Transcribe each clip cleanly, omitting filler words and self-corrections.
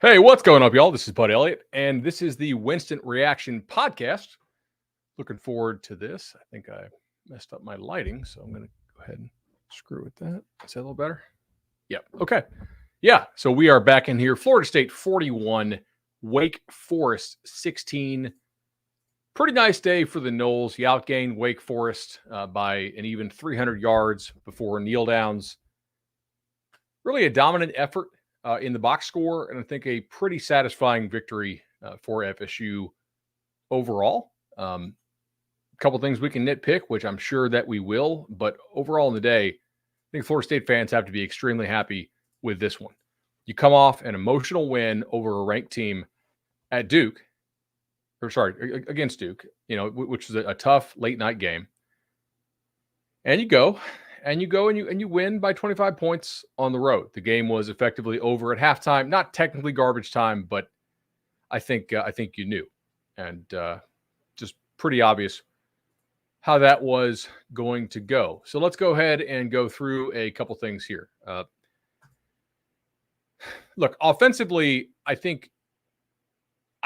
Hey, what's going up, y'all? This is Bud Elliott, and this is the Winstant Reaction Podcast. Looking forward to this. I think I messed up my lighting, so I'm going to go ahead and screw with that. Is that a little better? Yep. Okay. Yeah. So we are back in here. Florida State 41, Wake Forest 16. Pretty nice day for the Noles. You outgained Wake Forest by an even 300 yards before kneel downs. Really a dominant effort in the box score, and I think a pretty satisfying victory for FSU overall. A couple things we can nitpick, which I'm sure that we will, but overall in the day, I think Florida State fans have to be extremely happy with this one. You come off an emotional win over a ranked team at Duke, against Duke, which was a tough late night game. And you go and you win by 25 points on the road. The game was effectively over at halftime. Not technically garbage time, but I think you knew, and just pretty obvious how that was going to go. So let's go ahead and go through a couple things here. Look, offensively, I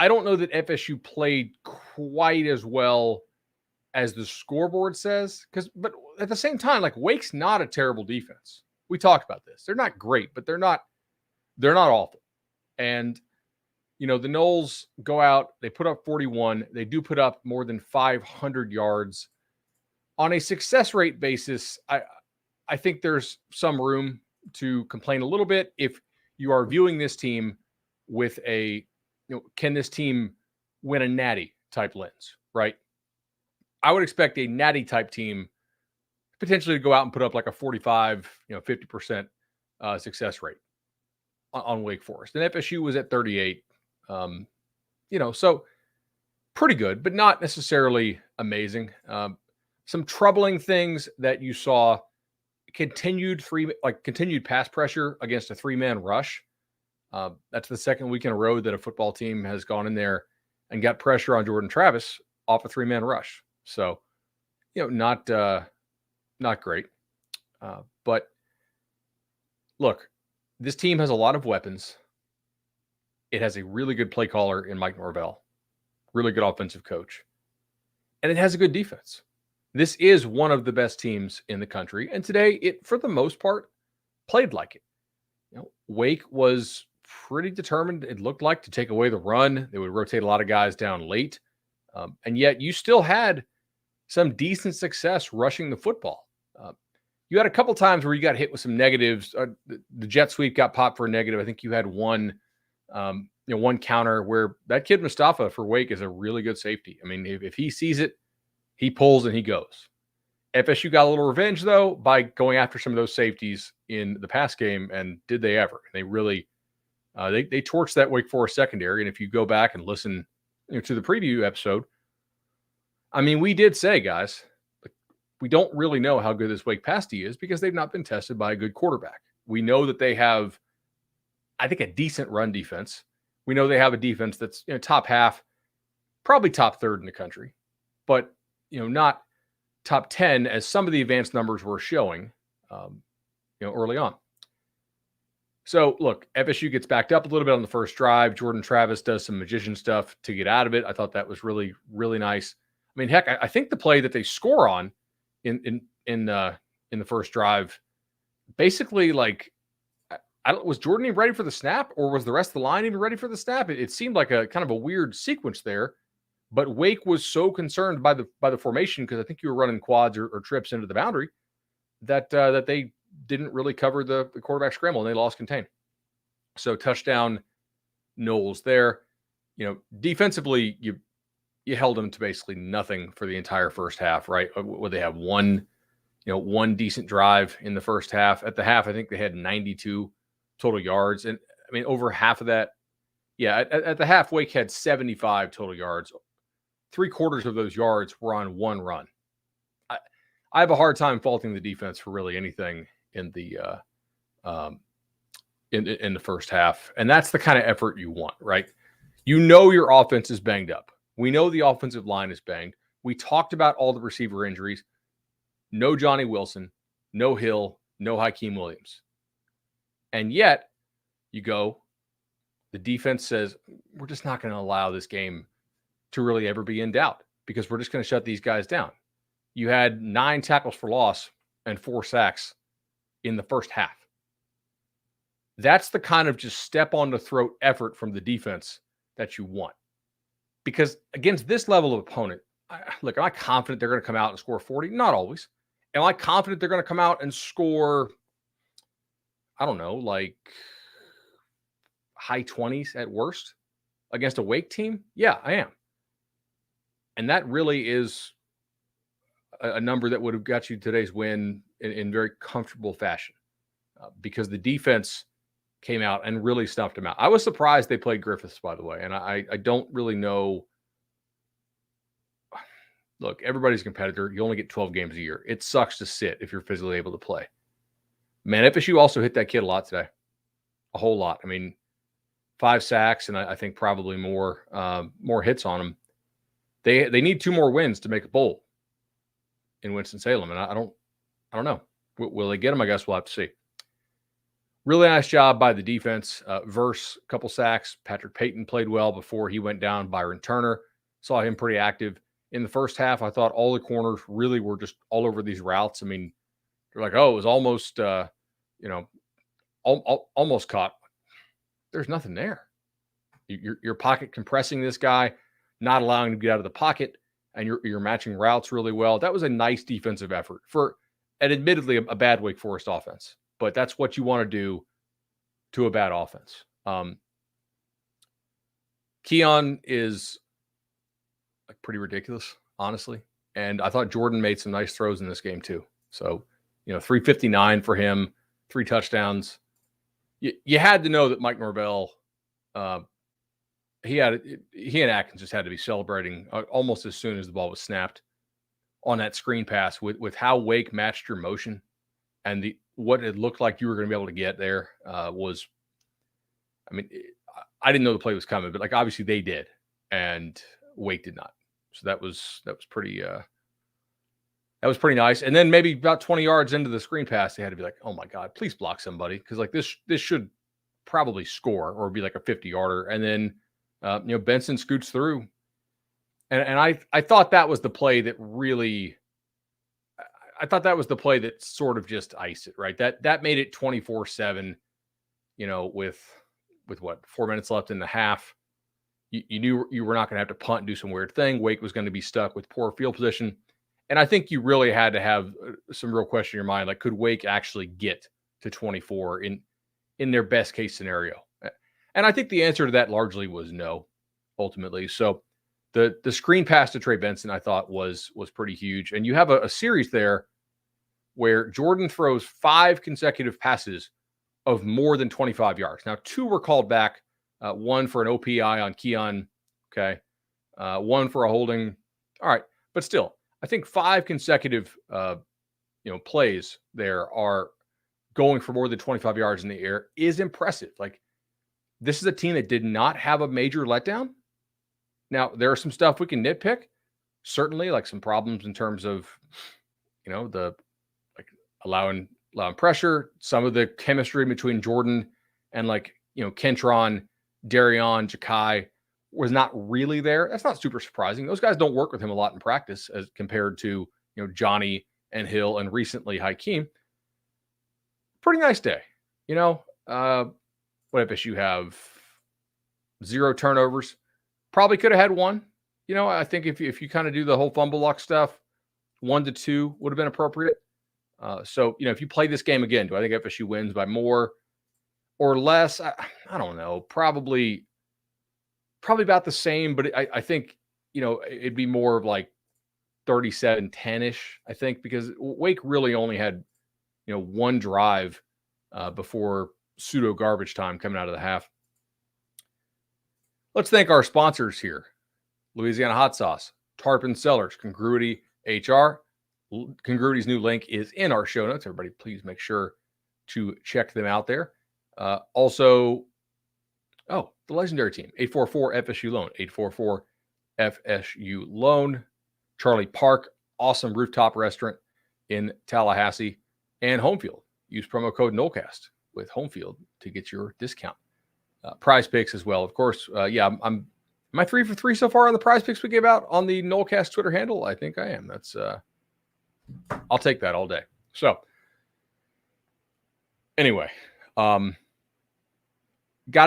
don't know that FSU played quite as well as the scoreboard says, but at the same time, like, Wake's not a terrible defense. We talked about this. They're not great, but they're not awful. And the Noles go out, they put up 41. They do put up more than 500 yards. On a success rate basis, I think there's some room to complain a little bit if you are viewing this team with can this team win a natty type lens, right? I would expect a natty type team potentially to go out and put up like a 45, 50% success rate on Wake Forest. And FSU was at 38. So pretty good, but not necessarily amazing. Some troubling things that you saw: continued pass pressure against a 3-man rush. That's the second week in a row that a football team has gone in there and got pressure on Jordan Travis off a 3-man rush. So, not great. But look, this team has a lot of weapons. It has a really good play caller in Mike Norvell, really good offensive coach, and it has a good defense. This is one of the best teams in the country, and today it, for the most part, played like it. Wake was pretty determined, it looked like, to take away the run. They would rotate a lot of guys down late, and yet you still had some decent success rushing the football. You had a couple times where you got hit with some negatives. The jet sweep got popped for a negative. I think you had one counter where that kid Mustafa for Wake is a really good safety. I mean, if he sees it, he pulls and he goes. FSU got a little revenge, though, by going after some of those safeties in the pass game, and did they ever? They really they torched that Wake Forest secondary. And if you go back and listen to the preview episode, I mean, we did say, guys, we don't really know how good this Wake pass D is because they've not been tested by a good quarterback. We know that they have, I think, a decent run defense. We know they have a defense that's top half, probably top third in the country, but not top 10 as some of the advanced numbers were showing, early on. So look, FSU gets backed up a little bit on the first drive. Jordan Travis does some magician stuff to get out of it. I thought that was really, really nice. I mean, heck, I think the play that they score on in the first drive, basically, like, was Jordan even ready for the snap, or was the rest of the line even ready for the snap? It seemed like a kind of a weird sequence there, but Wake was so concerned by the formation, because I think you were running quads or trips into the boundary, that they didn't really cover the quarterback scramble, and they lost contain. So touchdown Noles there. Defensively, you held them to basically nothing for the entire first half, right? Would they have one decent drive in the first half? At the half, I think they had 92 total yards. And I mean, over half of that, at the half, Wake had 75 total yards. 3/4 of those yards were on one run. I have a hard time faulting the defense for really anything in the in the first half. And that's the kind of effort you want, right? Your offense is banged up. We know the offensive line is banged. We talked about all the receiver injuries. No Johnny Wilson, no Hill, no Hakeem Williams. And yet, you go, the defense says, we're just not going to allow this game to really ever be in doubt because we're just going to shut these guys down. You had 9 tackles for loss and 4 sacks in the first half. That's the kind of just step on the throat effort from the defense that you want. Because against this level of opponent, look, am I confident they're going to come out and score 40? Not always. Am I confident they're going to come out and score, I don't know, like high 20s at worst against a Wake team? Yeah, I am. And that really is a number that would have got you today's win in very comfortable fashion because the defense came out and really stuffed them out. I was surprised they played Griffiths, by the way, and I don't really know. Look, everybody's a competitor. You only get 12 games a year. It sucks to sit if you're physically able to play. Man, FSU also hit that kid a lot today. A whole lot. I mean, 5 sacks and I think probably more hits on him. They need 2 more wins to make a bowl in Winston-Salem, and I don't know. Will they get them? I guess we'll have to see. Really nice job by the defense. Verse, a couple sacks. Patrick Payton played well before he went down. Byron Turner, saw him pretty active. In the first half, I thought all the corners really were just all over these routes. I mean, they're like, oh, it was almost, almost caught. There's nothing there. You're pocket compressing this guy, not allowing him to get out of the pocket, and you're matching routes really well. That was a nice defensive effort for, and admittedly, a bad Wake Forest offense. But that's what you want to do to a bad offense. Keon is like pretty ridiculous, honestly. And I thought Jordan made some nice throws in this game too. So, 359 for him, 3 touchdowns. You had to know that Mike Norvell, he and Atkins just had to be celebrating almost as soon as the ball was snapped on that screen pass with how Wake matched your motion and what it looked like you were going to be able to get there was, I mean, I didn't know the play was coming, but like obviously they did, and Wake did not. So that was pretty nice. And then maybe about 20 yards into the screen pass, they had to be like, oh my God, please block somebody. Cause like this should probably score or be like a 50-yarder. And then, Benson scoots through. And I thought that was the play that really, I thought that was the play that sort of just iced it, right? That made it 24-7, with what, 4 minutes left in the half. You knew you were not going to have to punt and do some weird thing. Wake was going to be stuck with poor field position. And I think you really had to have some real question in your mind, like, could Wake actually get to 24 in their best case scenario? And I think the answer to that largely was no, ultimately. So the screen pass to Trey Benson, I thought was pretty huge. And you have a series there where Jordan throws 5 consecutive passes of more than 25 yards. Now, 2 were called back, 1 for an OPI on Keon, okay, 1 for a holding. All right, but still, I think 5 consecutive, plays there are going for more than 25 yards in the air is impressive. Like, this is a team that did not have a major letdown. Now, there are some stuff we can nitpick, certainly, like some problems in terms of, allowing pressure, some of the chemistry between Jordan and Kentron, Darion, Ja'Kai was not really there. That's not super surprising. Those guys don't work with him a lot in practice as compared to, Johnny and Hill and recently Hakeem. Pretty nice day. What FSU have? 0 turnovers. Probably could have had 1. I think if you kind of do the whole fumble luck stuff, 1 to 2 would have been appropriate. So, if you play this game again, do I think FSU wins by more or less? I don't know. Probably about the same, but I think, it'd be more of like 37-10-ish, I think, because Wake really only had, 1 drive before pseudo garbage time coming out of the half. Let's thank our sponsors here. Louisiana Hot Sauce, Tarpon Cellars, Congruity HR. Congruity's new link is in our show notes. Everybody, please make sure to check them out there. Also, the legendary team, 844 FSU Loan, 844 FSU Loan. Charlie Park, awesome rooftop restaurant in Tallahassee, and Homefield. Use promo code NOLECAST with Homefield to get your discount. Prize Picks as well. Of course, yeah, am I 3 for 3 so far on the Prize Picks we gave out on the Nolecast Twitter handle? I think I am. That's I'll take that all day. So anyway, got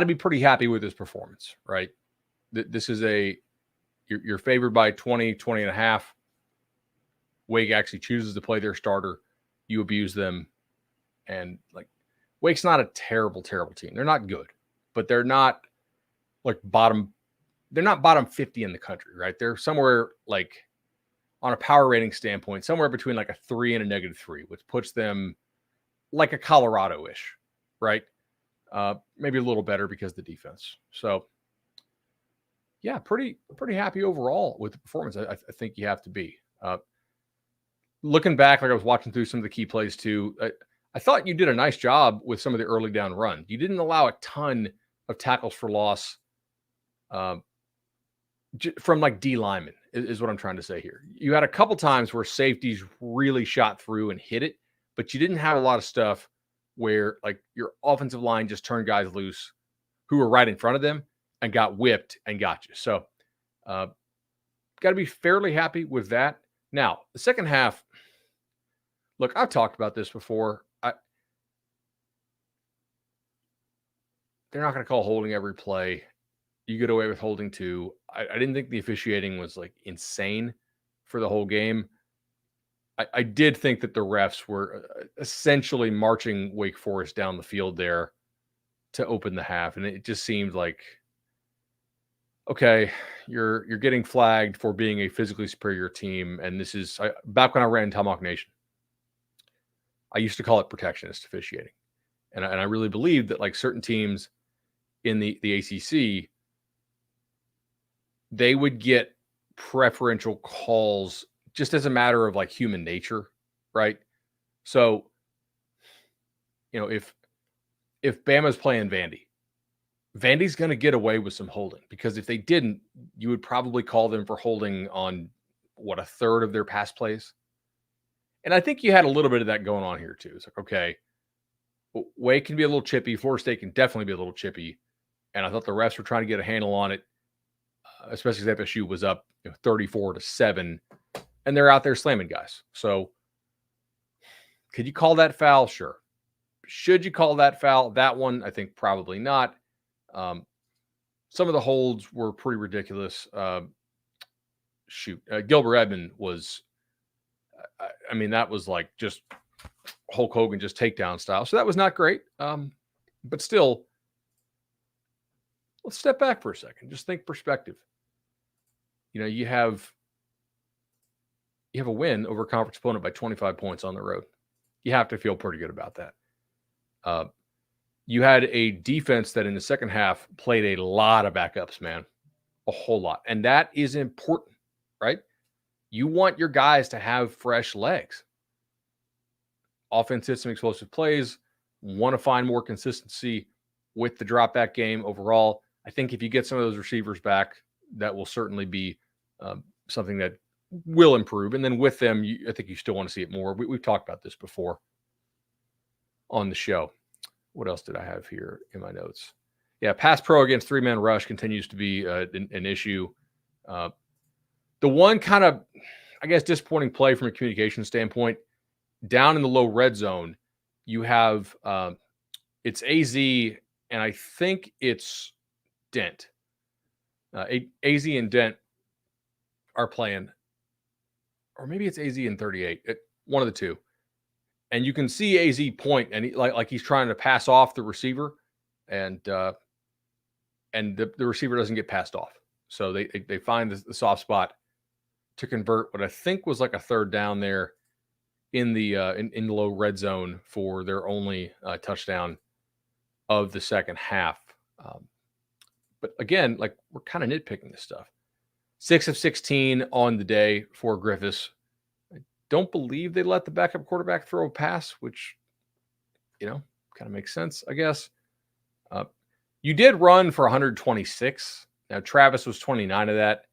to be pretty happy with his performance, right? This is you're favored by 20 and a half. Wake actually chooses to play their starter. You abuse them. And like Wake's not a terrible team. They're not good, but they're not like they're not bottom 50 in the country, right? They're somewhere like on a power rating standpoint, somewhere between like a 3 and a -3, which puts them like a Colorado-ish, right? Maybe a little better because of the defense. So yeah, pretty happy overall with the performance. I think you have to be. Looking back, like I was watching through some of the key plays too, I thought you did a nice job with some of the early down run. You didn't allow a ton of tackles for loss from like D linemen is what I'm trying to say here. You had a couple times where safeties really shot through and hit it, but you didn't have a lot of stuff where like your offensive line just turned guys loose who were right in front of them and got whipped and got you. So got to be fairly happy with that. Now, the second half, look, I've talked about this before. They're not going to call holding every play. You get away with holding 2. I didn't think the officiating was like insane for the whole game. I did think that the refs were essentially marching Wake Forest down the field there to open the half. And it just seemed like, okay, you're getting flagged for being a physically superior team. And this is back when I ran Tomahawk Nation. I used to call it protectionist officiating. And I really believed that like certain teams in the ACC, they would get preferential calls just as a matter of like human nature, right? So, you know, if Bama's playing Vandy's going to get away with some holding, because if they didn't, you would probably call them for holding on a third of their pass plays. And I think you had a little bit of that going on here too. It's like, okay, Wake can be a little chippy. Florida State can definitely be a little chippy. And I thought the refs were trying to get a handle on it, especially as FSU was up 34-7, and they're out there slamming guys. So could you call that foul? Sure. Should you call that foul? That one, I think probably not. Some of the holds were pretty ridiculous. Gilbert Edmond was, I mean, that was like just Hulk Hogan, just takedown style. So that was not great. But still, let's step back for a second. Just think perspective. You know, you have a win over a conference opponent by 25 points on the road. You have to feel pretty good about that. You had a defense that in the second half played a lot of backups, man, a whole lot. And that is important, right? You want your guys to have fresh legs. Offense hits some explosive plays, want to find more consistency with the drop back game overall. I think if you get some of those receivers back, that will certainly be something that will improve. And then with them, I think you still want to see it more. We've talked about this before on the show. What else did I have here in my notes? Yeah, pass pro against 3-man rush continues to be an issue. The one kind of, I guess, disappointing play from a communication standpoint, down in the low red zone, you have it's AZ, and I think it's Dent. AZ and Dent are playing, or maybe it's AZ and 38, one of the two. And you can see AZ point, and like he's trying to pass off the receiver, and the receiver doesn't get passed off. So they find the soft spot to convert what I think was like a third down there in the in the low red zone for their only touchdown of the second half. But again, like, we're kind of nitpicking this stuff. 6 of 16 on the day for Griffiths. I don't believe they let the backup quarterback throw a pass, which, kind of makes sense, I guess. You did run for 126. Now, Travis was 29 of that.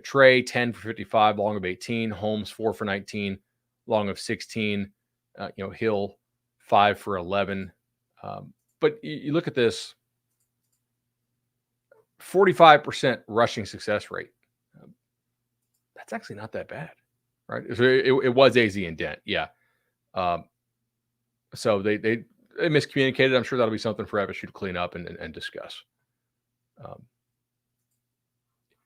Trey, 10 for 55, long of 18. Holmes, 4 for 19, long of 16. Hill, 5 for 11. But you look at this. 45% rushing success rate. That's actually not that bad, right? It was AZ and Dent, yeah. So they miscommunicated. I'm sure that'll be something for FSU to clean up and discuss.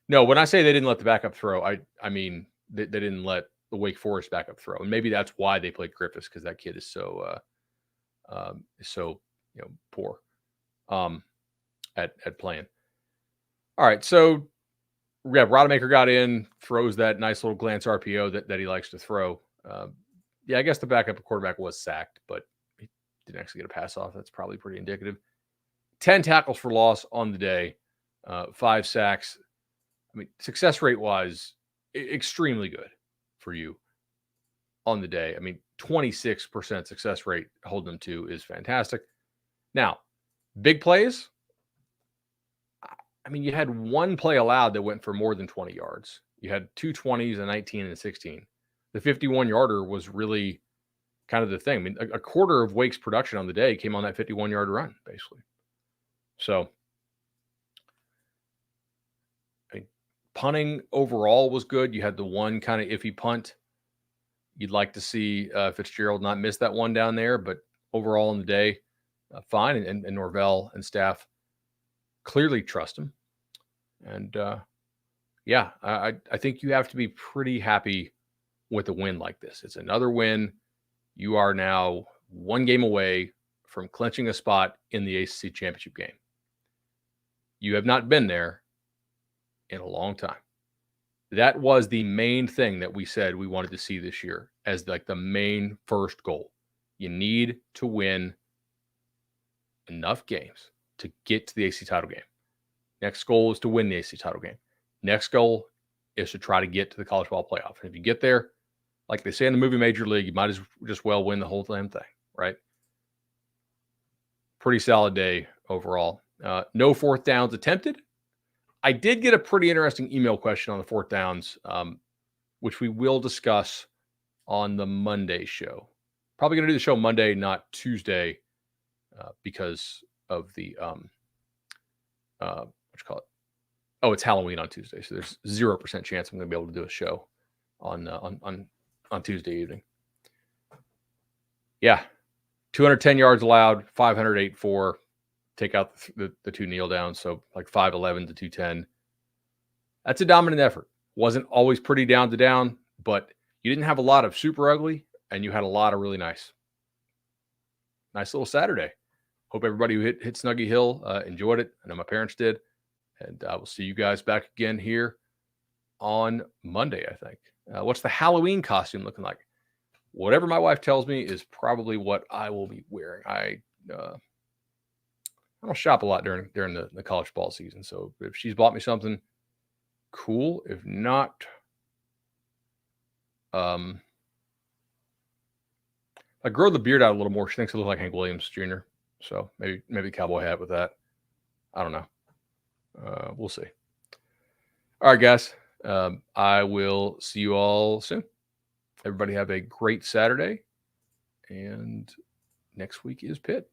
No, when I say they didn't let the backup throw, I mean they didn't let the Wake Forest backup throw, and maybe that's why they played Griffiths, because that kid is so poor at playing. All right, so yeah, Rodemaker got in, throws that nice little glance RPO that he likes to throw. Yeah, I guess the backup quarterback was sacked, but he didn't actually get a pass off. That's probably pretty indicative. 10 tackles for loss on the day, 5 sacks. I mean, success rate was extremely good for you on the day. I mean, 26% success rate holding them to is fantastic. Now, big plays. I mean, you had one play allowed that went for more than 20 yards. You had 2 20s, a 19, and a 16. The 51-yarder was really kind of the thing. I mean, a quarter of Wake's production on the day came on that 51-yard run, basically. So, I mean, punting overall was good. You had the one kind of iffy punt. You'd like to see Fitzgerald not miss that one down there, but overall in the day, fine. And Norvell and staff clearly trust him. And yeah, I think you have to be pretty happy with a win like this. It's another win. You are now one game away from clinching a spot in the ACC championship game. You have not been there in a long time. That was the main thing that we said we wanted to see this year as like the main first goal. You need to win enough games to get to the ACC title game. Next goal is to win the ACC title game. Next goal is to try to get to the college ball playoff. And if you get there, like they say in the movie Major League, you might as just well win the whole damn thing, right? Pretty solid day overall. No fourth downs attempted. I did get a pretty interesting email question on the fourth downs, which we will discuss on the Monday show. Probably going to do the show Monday, not Tuesday, because of the what you call it? Oh, it's Halloween on Tuesday, so there's 0% chance I'm going to be able to do a show on Tuesday evening. Yeah, 210 yards allowed, 508 for. Take out the 2 kneel downs, so like 511 to 210. That's a dominant effort. Wasn't always pretty down to down, but you didn't have a lot of super ugly, and you had a lot of really nice little Saturday. Hope everybody who hit Snuggy Hill enjoyed it. I know my parents did. And I will see you guys back again here on Monday, I think. What's the Halloween costume looking like? Whatever my wife tells me is probably what I will be wearing. I don't shop a lot during the college ball season. So if she's bought me something, cool. If not, I grow the beard out a little more. She thinks I look like Hank Williams Jr. So maybe cowboy hat with that. I don't know. We'll see. All right, guys. I will see you all soon. Everybody have a great Saturday. And next week is Pitt.